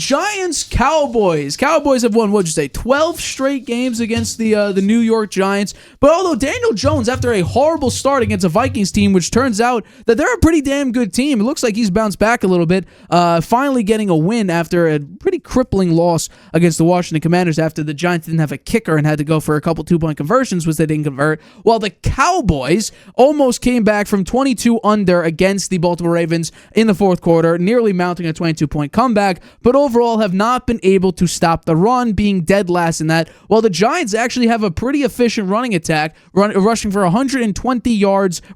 Giants, Cowboys. Cowboys have won, 12 straight games against the New York Giants. But although Daniel Jones, after a horrible start against a Vikings team, which turns out that they're a pretty damn good team, it looks like he's bounced back a little bit, finally getting a win after a pretty crippling loss against the Washington Commanders after the Giants didn't have a kicker and had to go for a couple two-point conversions, which they didn't convert, while the Cowboys almost came back from 22 under against the Baltimore Ravens in the fourth quarter, nearly mounting a 22-point comeback, but overall have not been able to stop the run, being dead last in that, while the Giants actually have a pretty efficient running attack, rushing for 120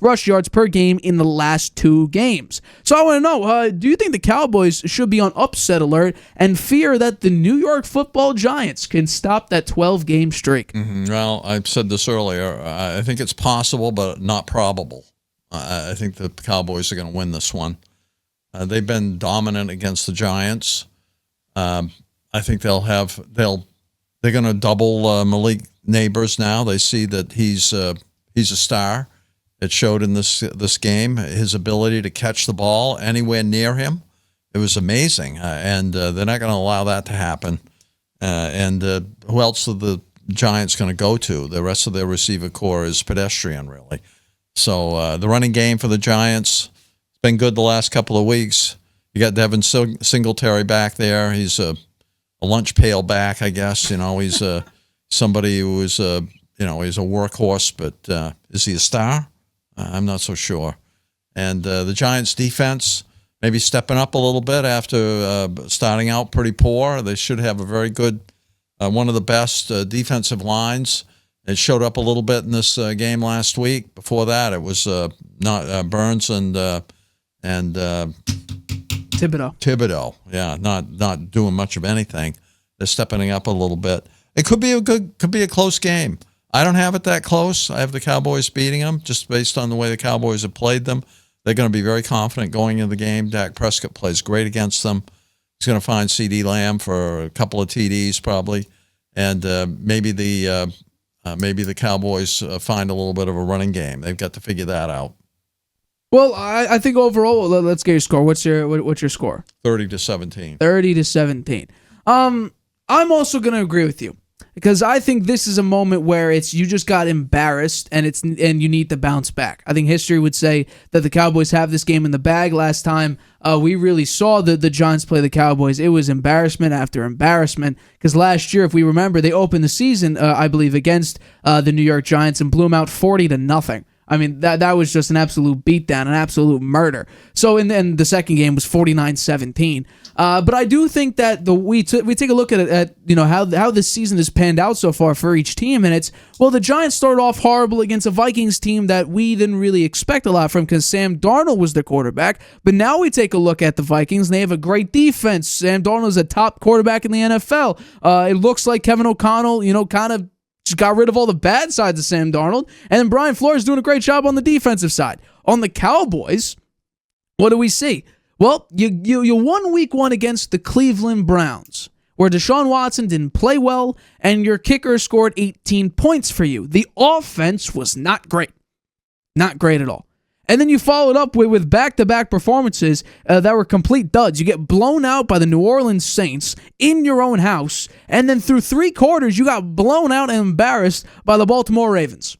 rush yards per game in the last two games. So I want to know, do you think the Cowboys should be on upset alert and fear that the New York Football Giants can stop that 12-game streak? Well, I said this earlier. I think it's possible, but not probable. I think the Cowboys are going to win this one. They've been dominant against the Giants. I think they're going to double Malik Nabers now. They see that he's a star. It showed in this game, his ability to catch the ball anywhere near him. It was amazing, and they're not going to allow that to happen. And who else are the Giants going to go to? The rest of their receiver core is pedestrian, really. So the running game for the Giants has been good the last couple of weeks. You got Devin Singletary back there. He's a lunch pail back, I guess. He's somebody who is he's a workhorse, but is he a star? I'm not so sure. And the Giants' defense maybe stepping up a little bit after starting out pretty poor. They should have a very good, one of the best defensive lines. It showed up a little bit in this game last week. Before that, it was not Burns and Thibodeau. Yeah, not doing much of anything. They're stepping up a little bit. It could be a close game. I don't have it that close. I have the Cowboys beating them just based on the way the Cowboys have played them. They're going to be very confident going into the game. Dak Prescott plays great against them. He's going to find CeeDee Lamb for a couple of TDs probably, and maybe the Cowboys find a little bit of a running game. They've got to figure that out. Well, I think overall, let's get your score. What's your score? 30-17. 30-17. I'm also going to agree with you, because I think this is a moment where you just got embarrassed and you need to bounce back. I think history would say that the Cowboys have this game in the bag. Last time we really saw the Giants play the Cowboys, it was embarrassment after embarrassment, because last year, if we remember, they opened the season, I believe, against the New York Giants and blew them out 40-0. I mean, that was just an absolute beatdown, an absolute murder. So, and the second game was 49-17. But I do think that we take a look at how this season has panned out so far for each team, and the Giants started off horrible against a Vikings team that we didn't really expect a lot from, because Sam Darnold was their quarterback. But now we take a look at the Vikings, and they have a great defense. Sam Darnold is a top quarterback in the NFL. It looks like Kevin O'Connell, kind of just got rid of all the bad sides of Sam Darnold, and then Brian Flores is doing a great job on the defensive side. On the Cowboys, what do we see? Well, you won week one against the Cleveland Browns, where Deshaun Watson didn't play well, and your kicker scored 18 points for you. The offense was not great. Not great at all. And then you followed up with back-to-back performances that were complete duds. You get blown out by the New Orleans Saints in your own house, and then through three quarters, you got blown out and embarrassed by the Baltimore Ravens.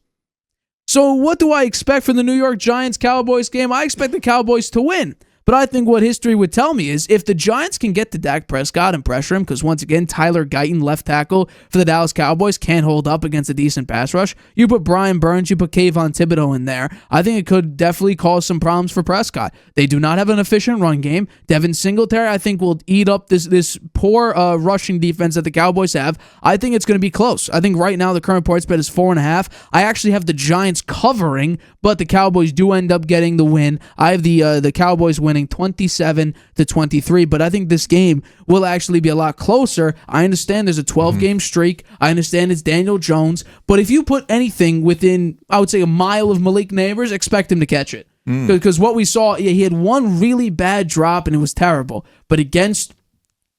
So what do I expect from the New York Giants-Cowboys game? I expect the Cowboys to win. But I think what history would tell me is if the Giants can get to Dak Prescott and pressure him, because once again, Tyler Guyton, left tackle for the Dallas Cowboys, can't hold up against a decent pass rush. You put Brian Burns, you put Kayvon Thibodeau in there. I think it could definitely cause some problems for Prescott. They do not have an efficient run game. Devin Singletary, I think, will eat up this poor rushing defense that the Cowboys have. I think it's going to be close. I think right now the current point spread is 4.5. I actually have the Giants covering, but the Cowboys do end up getting the win. I have the Cowboys winning 27-23, but I think this game will actually be a lot closer. I understand there's a 12-game streak. I understand it's Daniel Jones, but if you put anything within, I would say, a mile of Malik Nabers, expect him to catch it. Because what we saw, he had one really bad drop, and it was terrible. But against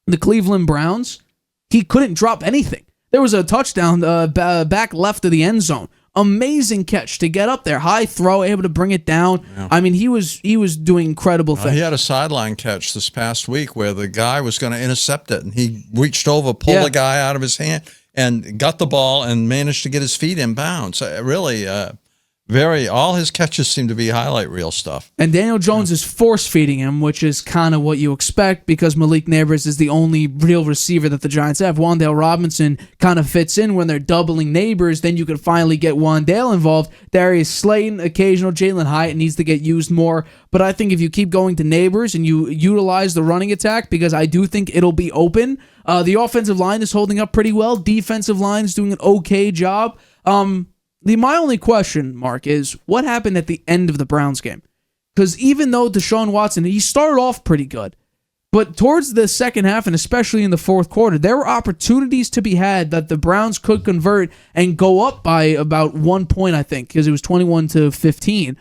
the Cleveland Browns, he couldn't drop anything. There was a touchdown back left of the end zone. amazing catch to get up there, high throw, able to bring it down. Yeah. I mean, he was doing incredible things. He had a sideline catch this past week where the guy was going to intercept it, and he reached over, pulled the guy out of his hand, and got the ball and managed to get his feet in bounds. Really, all his catches seem to be highlight reel stuff. And Daniel Jones is force feeding him, which is kind of what you expect because Malik Nabers is the only real receiver that the Giants have. Wan'Dale Robinson kind of fits in when they're doubling Nabers. Then you can finally get Wan'Dale involved. Darius Slayton, occasional Jalen Hyatt needs to get used more. But I think if you keep going to Nabers and you utilize the running attack, because I do think it'll be open. The offensive line is holding up pretty well. Defensive line is doing an okay job. My only question, Mark, is what happened at the end of the Browns game? Because even though Deshaun Watson, he started off pretty good, but towards the second half, and especially in the fourth quarter, there were opportunities to be had that the Browns could convert and go up by about 1 point, I think, because it was 21-15.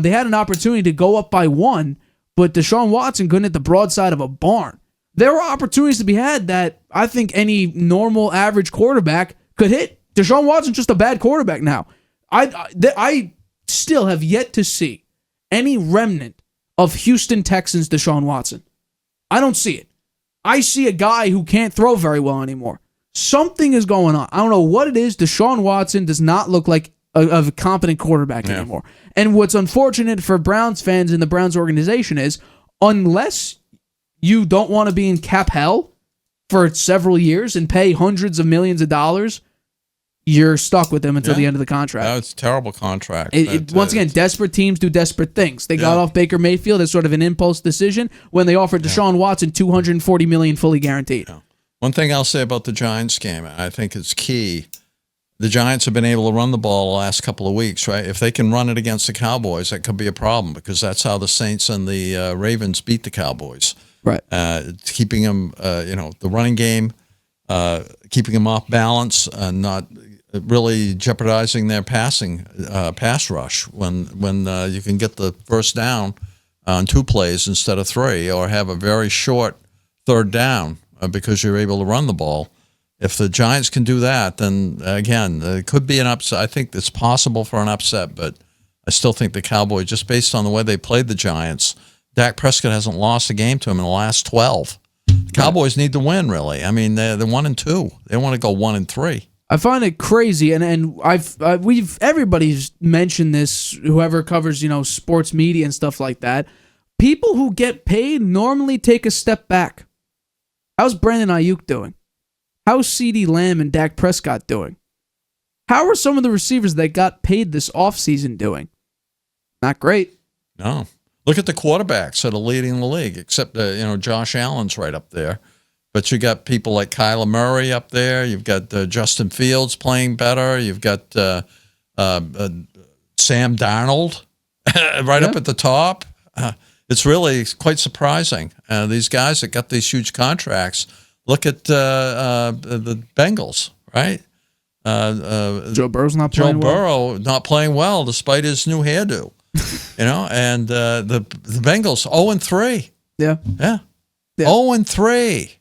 They had an opportunity to go up by 1, but Deshaun Watson couldn't hit the broadside of a barn. There were opportunities to be had that I think any normal average quarterback could hit. Deshaun Watson's just a bad quarterback now. I still have yet to see any remnant of Houston Texans Deshaun Watson. I don't see it. I see a guy who can't throw very well anymore. Something is going on. I don't know what it is. Deshaun Watson does not look like a competent quarterback anymore. And what's unfortunate for Browns fans and the Browns organization is unless you don't want to be in cap hell for several years and pay hundreds of millions of dollars, you're stuck with them until the end of the contract. It's a terrible contract. Once again, desperate teams do desperate things. They got off Baker Mayfield as sort of an impulse decision when they offered Deshaun Watson $240 million fully guaranteed. Yeah. One thing I'll say about the Giants game, I think it's key. The Giants have been able to run the ball the last couple of weeks, right? If they can run it against the Cowboys, that could be a problem because that's how the Saints and the Ravens beat the Cowboys. Right. Keeping them, the running game, keeping them off balance, not really jeopardizing their pass rush when you can get the first down on 2 plays instead of 3, or have a very short third down because you're able to run the ball. If the Giants can do that, then again, it could be an upset. I think it's possible for an upset, but I still think the Cowboys, just based on the way they played the Giants, Dak Prescott hasn't lost a game to him in the last 12. The Cowboys need to win, really. I mean, they're 1-2. They want to go 1-3. I find it crazy, and everybody's mentioned this. Whoever covers sports media and stuff like that, people who get paid normally take a step back. How's Brandon Ayuk doing? How's CeeDee Lamb and Dak Prescott doing? How are some of the receivers that got paid this offseason doing? Not great. No. Look at the quarterbacks that are leading the league, except Josh Allen's right up there. But you got people like Kyler Murray up there. You've got Justin Fields playing better. You've got Sam Darnold right up at the top. It's really quite surprising. These guys that got these huge contracts. Look at the Bengals, right? Joe Burrow's not playing well. Joe Burrow not playing well despite his new hairdo. And the Bengals 0-3. Yeah. 0-3.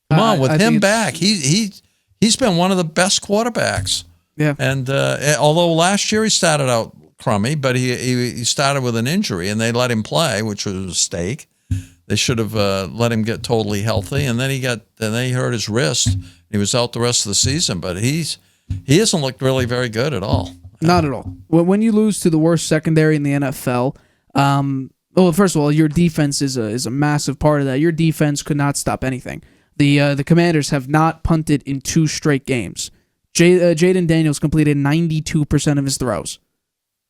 Come on, with him back, he's been one of the best quarterbacks. Yeah. And although last year he started out crummy, but he started with an injury, and they let him play, which was a mistake. They should have let him get totally healthy, and then he hurt his wrist. He was out the rest of the season, but he hasn't looked really very good at all. Not at all. When you lose to the worst secondary in the NFL, well, first of all, your defense is a massive part of that. Your defense could not stop anything. The Commanders have not punted in 2 straight games. Jaden Daniels completed 92% of his throws.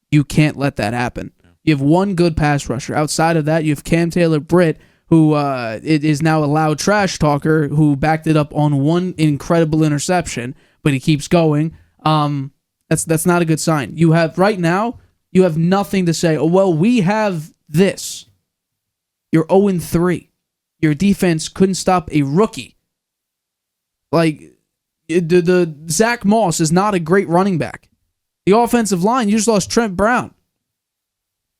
You can't let that happen. You have 1 good pass rusher. Outside of that, you have Cam Taylor-Britt, who is now a loud trash talker, who backed it up on 1 incredible interception, but he keeps going. That's not a good sign. Right now, you have nothing to say. Oh, well, we have this. You're 0-3. Your defense couldn't stop a rookie. Like, the Zach Moss is not a great running back. The offensive line, you just lost Trent Brown.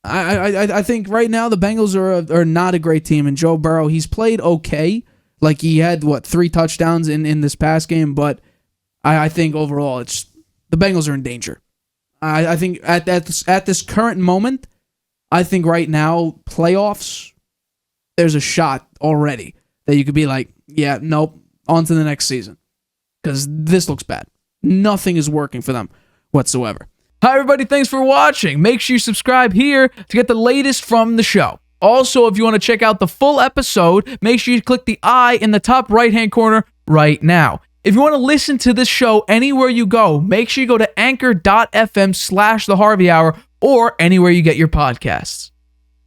I think right now the Bengals are not a great team, and Joe Burrow, he's played okay. Like, he had, 3 touchdowns in this past game, but I think overall the Bengals are in danger. I think at this current moment, I think right now, playoffs, there's a shot already that you could be like, yeah, nope, on to the next season. Because this looks bad. Nothing is working for them whatsoever. Hi, everybody. Thanks for watching. Make sure you subscribe here to get the latest from the show. Also, if you want to check out the full episode, make sure you click the I in the top right-hand corner right now. If you want to listen to this show anywhere you go, make sure you go to anchor.fm/The Harvey Hour or anywhere you get your podcasts.